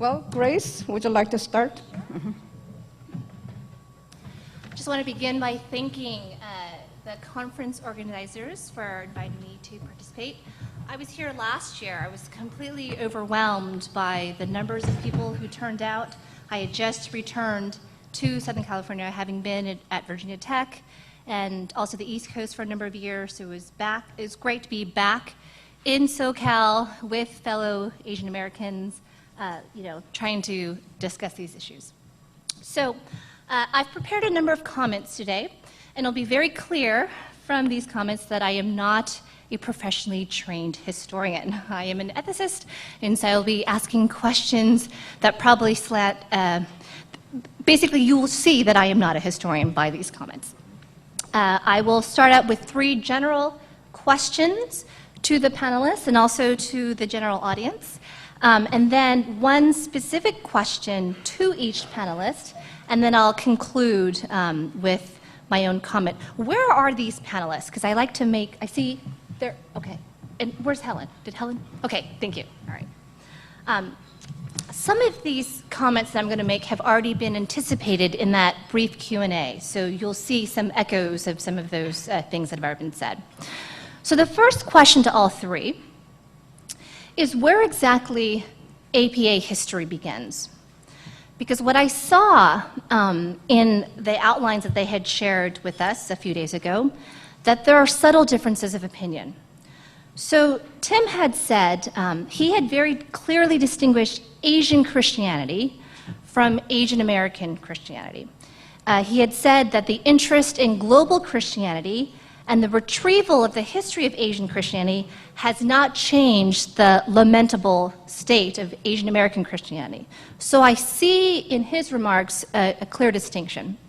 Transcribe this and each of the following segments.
Well, Grace, would you like to start? Just want to begin by thanking the conference organizers for inviting me to participate. I was here last year. I was completely overwhelmed by the numbers of people who turned out. I had just returned to Southern California, having been at Virginia Tech and also the East Coast for a number of years. So it was great to be back in SoCal with fellow Asian Americans, trying to discuss these issues. So I've prepared a number of comments today, and it'll be very clear from these comments that I am not a professionally trained historian. I am an ethicist, and so I'll be asking questions that probably basically you will see that I am not a historian by these comments. I will start out with 3 general questions to the panelists and also to the general audience, and then 1 specific question to each panelist, and then I'll conclude with my own comment. Where are these panelists? Because I like to I see there, okay. And where's Helen? Did Helen? Okay, thank you. All right. Some of these comments that I'm going to make have already been anticipated in that brief Q&A, so you'll see some echoes of some of those things that have already been said. So the first question to all 3 is where exactly APA history begins. Because what I saw in the outlines that they had shared with us a few days ago, that there are subtle differences of opinion. So Tim had said he had very clearly distinguished Asian Christianity from Asian American Christianity. He had said that the interest in global Christianity and the retrieval of the history of Asian Christianity has not changed the lamentable state of Asian American Christianity. So I see in his remarks a clear distinction.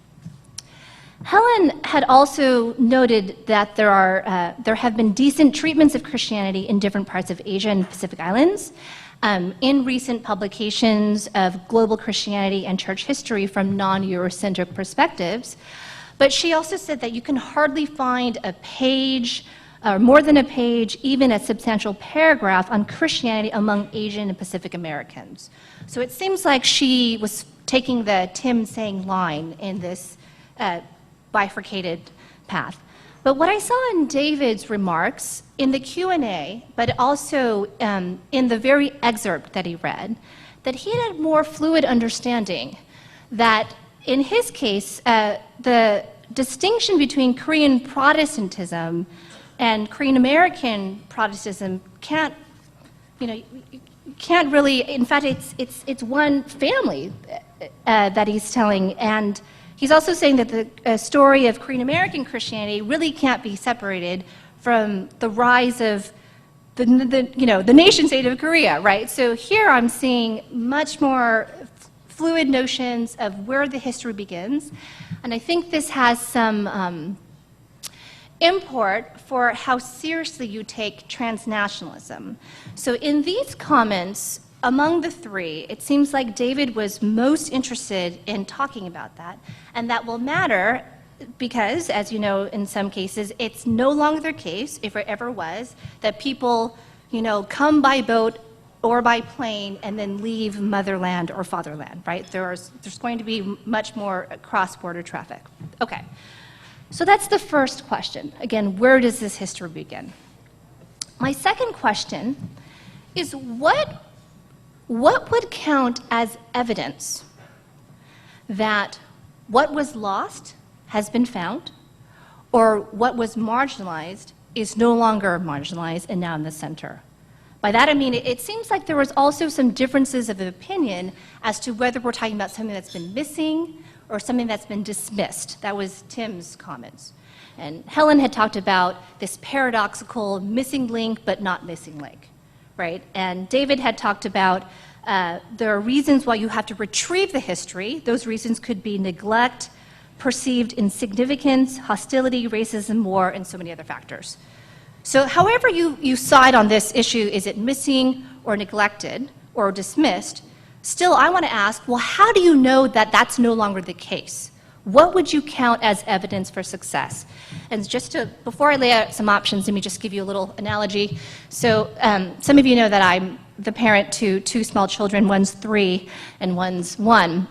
Helen had also noted that there have been decent treatments of Christianity in different parts of Asia and Pacific Islands in recent publications of global Christianity and church history from non-Eurocentric perspectives. But she also said that you can hardly find a page, or more than a page, even a substantial paragraph on Christianity among Asian and Pacific Americans. So it seems like she was taking the Tim saying line in this bifurcated path. But what I saw in David's remarks in the Q&A, but also in the very excerpt that he read, that he had a more fluid understanding that in his case, the distinction between Korean Protestantism and Korean American Protestantism can't really, in fact, it's one family that he's telling, and he's also saying that the story of Korean American Christianity really can't be separated from the rise of the nation state of Korea, right? So here I'm seeing much more fluid notions of where the history begins, and I think this has some import for how seriously you take transnationalism. So in these comments, among the 3, it seems like David was most interested in talking about that, and that will matter because, as you know, in some cases, it's no longer the case, if it ever was, that people, come by boat or by plane and then leave motherland or fatherland, right? There's going to be much more cross-border traffic. Okay, so that's the first question. Again, where does this history begin? My second question is what would count as evidence that what was lost has been found, or what was marginalized is no longer marginalized and now in the center? By that I mean, it seems like there was also some differences of opinion as to whether we're talking about something that's been missing or something that's been dismissed. That was Tim's comments. And Helen had talked about this paradoxical missing link but not missing link, right? And David had talked about there are reasons why you have to retrieve the history. Those reasons could be neglect, perceived insignificance, hostility, racism, war, and so many other factors. So however you side on this issue, is it missing or neglected or dismissed, still I want to ask, well, how do you know that that's no longer the case? What would you count as evidence for success? And before I lay out some options, let me just give you a little analogy. So some of you know that I'm the parent to two small children, one's 3 and one's 1.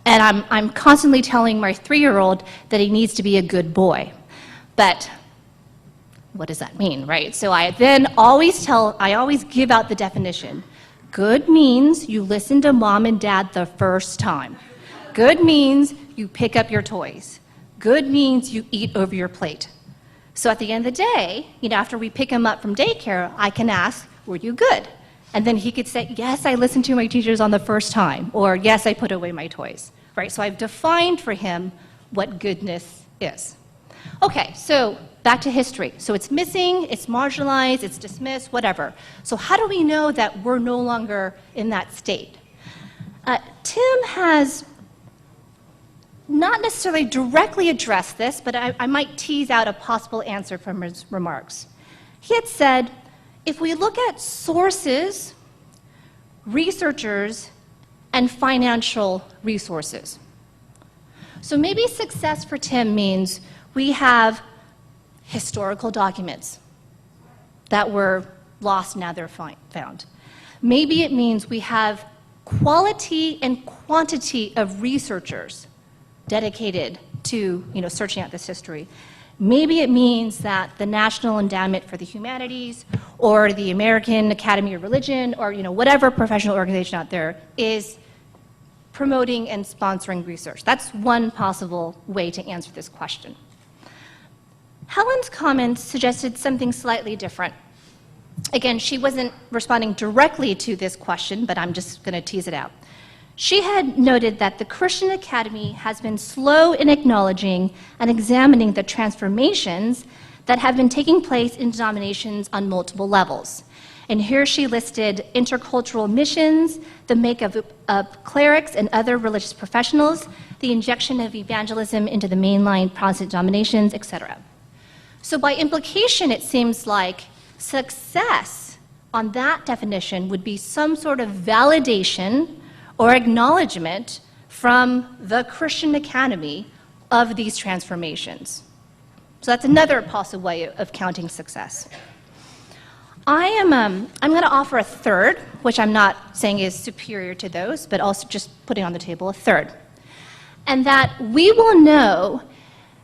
And I'm constantly telling my 3-year-old that he needs to be a good boy. But what does that mean, right? So I then always give out the definition. Good means you listen to mom and dad the first time. Good means you pick up your toys. Good means you eat over your plate. So at the end of the day, after we pick him up from daycare, I can ask, were you good? And then he could say, yes, I listened to my teachers on the first time, or yes, I put away my toys, right? So I've defined for him what goodness is. Okay, so back to history. So it's missing, it's marginalized, it's dismissed, whatever. So how do we know that we're no longer in that state? Tim has not necessarily directly addressed this, but I might tease out a possible answer from his remarks. He had said, if we look at sources, researchers, and financial resources. So maybe success for Tim means we have historical documents that were lost, now they're found. Maybe it means we have quality and quantity of researchers dedicated to searching out this history. Maybe it means that the National Endowment for the Humanities or the American Academy of Religion or whatever professional organization out there is promoting and sponsoring research. That's one possible way to answer this question. Helen's comments suggested something slightly different. Again, she wasn't responding directly to this question, but I'm just going to tease it out. She had noted that the Christian Academy has been slow in acknowledging and examining the transformations that have been taking place in denominations on multiple levels. And here she listed intercultural missions, the makeup of clerics and other religious professionals, the injection of evangelism into the mainline Protestant denominations, etc. So by implication, it seems like success on that definition would be some sort of validation or acknowledgement from the Christian Academy of these transformations. So that's another possible way of counting success. I'm going to offer a third, which I'm not saying is superior to those, but also just putting on the table a third. And that we will know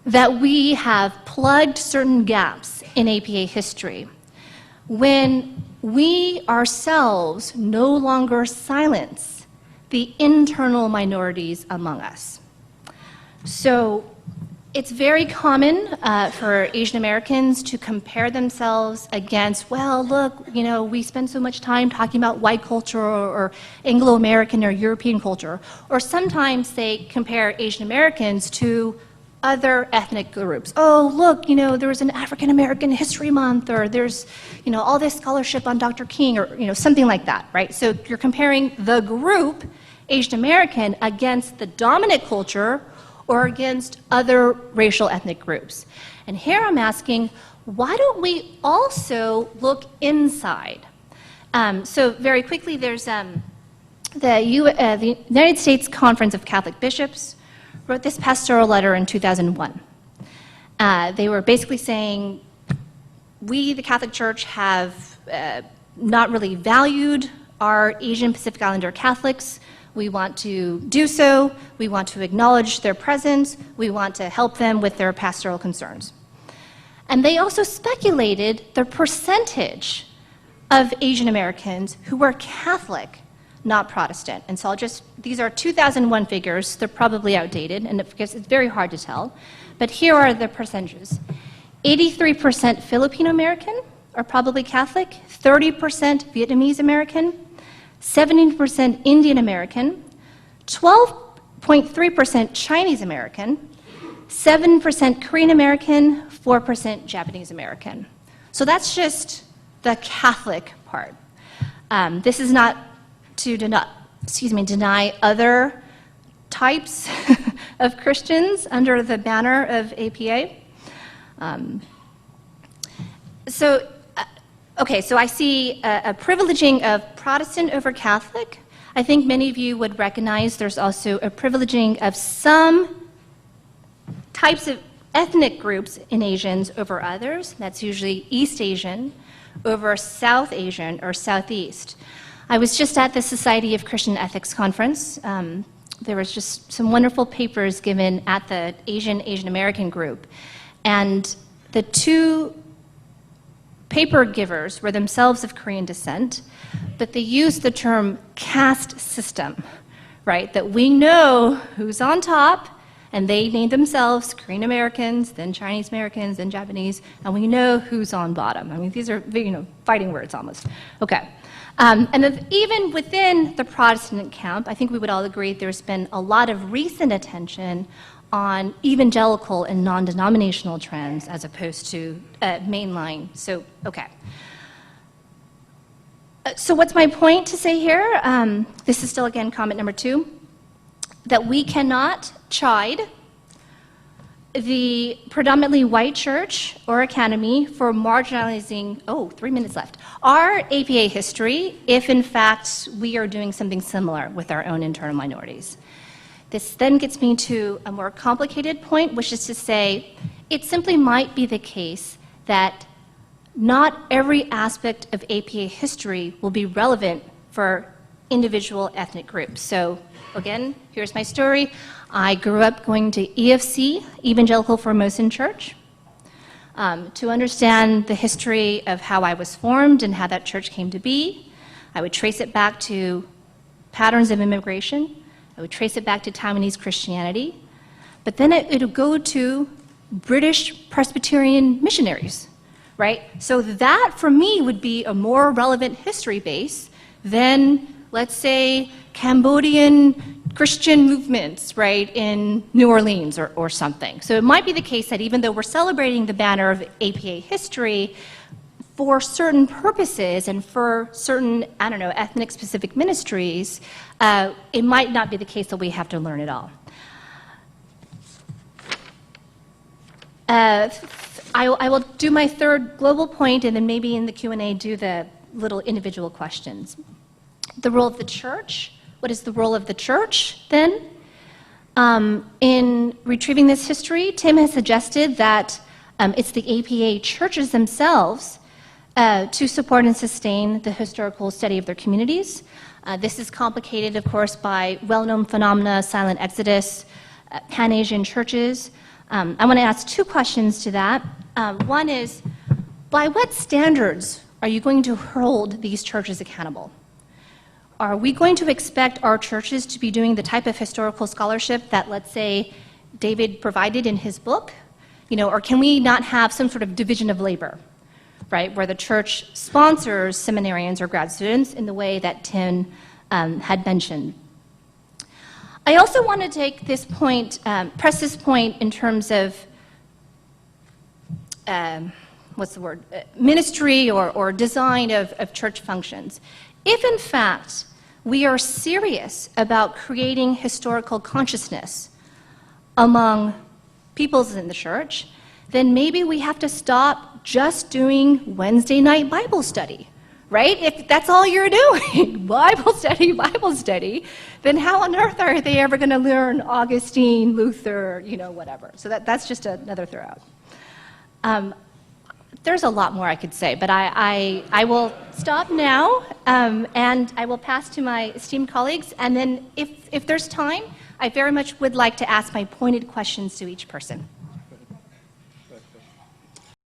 that we have plugged certain gaps in APA history when we ourselves no longer silence the internal minorities among us. So it's very common for Asian Americans to compare themselves against, well, look, we spend so much time talking about white culture or Anglo-American or European culture. Or sometimes they compare Asian Americans to other ethnic groups. Oh, look, there was an African American History Month, or there's, all this scholarship on Dr. King, or, something like that, right? So you're comparing the group, Asian American, against the dominant culture or against other racial ethnic groups. And here I'm asking, why don't we also look inside? So very quickly, there's the United States Conference of Catholic Bishops wrote this pastoral letter in 2001. They were basically saying, we, the Catholic Church, have not really valued our Asian Pacific Islander Catholics. We want to do so. We want to acknowledge their presence. We want to help them with their pastoral concerns. And they also speculated the percentage of Asian Americans who were Catholic, not Protestant. And so these are 2001 figures. They're probably outdated, and it's very hard to tell. But here are the percentages. 83% Filipino American are probably Catholic, 30% Vietnamese American, 17% Indian American, 12.3% Chinese American, 7% Korean American, 4% Japanese American. So that's just the Catholic part. This is not to deny other types of Christians under the banner of APA. So I see a privileging of Protestant over Catholic. I think many of you would recognize there's also a privileging of some types of ethnic groups in Asians over others. That's usually East Asian. over South Asian or Southeast. I was just at the Society of Christian Ethics conference. There was just some wonderful papers given at the Asian American group. And the two paper givers were themselves of Korean descent, but they used the term caste system, right? That we know who's on top, and they named themselves Korean Americans, then Chinese Americans, then Japanese, and we know who's on bottom. I mean, these are, fighting words almost. Okay. And even within the Protestant camp, I think we would all agree there's been a lot of recent attention on evangelical and non-denominational trends as opposed to mainline. So, okay. So what's my point to say here? This is still, again, comment number 2, that we cannot chide the predominantly white church or academy for marginalizing, 3 minutes left, our APA history if in fact we are doing something similar with our own internal minorities. This then gets me to a more complicated point, which is to say it simply might be the case that not every aspect of APA history will be relevant for individual ethnic groups. So again, here's my story. I grew up going to EFC, Evangelical Formosan Church, to understand the history of how I was formed and how that church came to be. I would trace it back to patterns of immigration. I would trace it back to Taiwanese Christianity. But then it would go to British Presbyterian missionaries, right? So that, for me, would be a more relevant history base than, let's say, Cambodian Christian movements, right, in New Orleans or something. So it might be the case that even though we're celebrating the banner of APA history, for certain purposes and for certain, ethnic-specific ministries, it might not be the case that we have to learn it all. I will do my third global point, and then maybe in the Q&A do the little individual questions. The role of the church. What is the role of the church, then? In retrieving this history, Tim has suggested that it's the APA churches themselves to support and sustain the historical study of their communities. This is complicated, of course, by well-known phenomena, silent exodus, Pan-Asian churches. I want to ask 2 questions to that. One is, by what standards are you going to hold these churches accountable? Are we going to expect our churches to be doing the type of historical scholarship that, let's say, David provided in his book? Or can we not have some sort of division of labor, right, where the church sponsors seminarians or grad students in the way that Tim had mentioned? I also want to take this point, press this point in terms of, ministry or design of church functions. If, in fact, we are serious about creating historical consciousness among peoples in the church, then maybe we have to stop just doing Wednesday night Bible study, right? If that's all you're doing, Bible study, then how on earth are they ever going to learn Augustine, Luther, whatever? So that's just another throw out. There's a lot more I could say, but I will stop now, and I will pass to my esteemed colleagues, and then if there's time, I very much would like to ask my pointed questions to each person.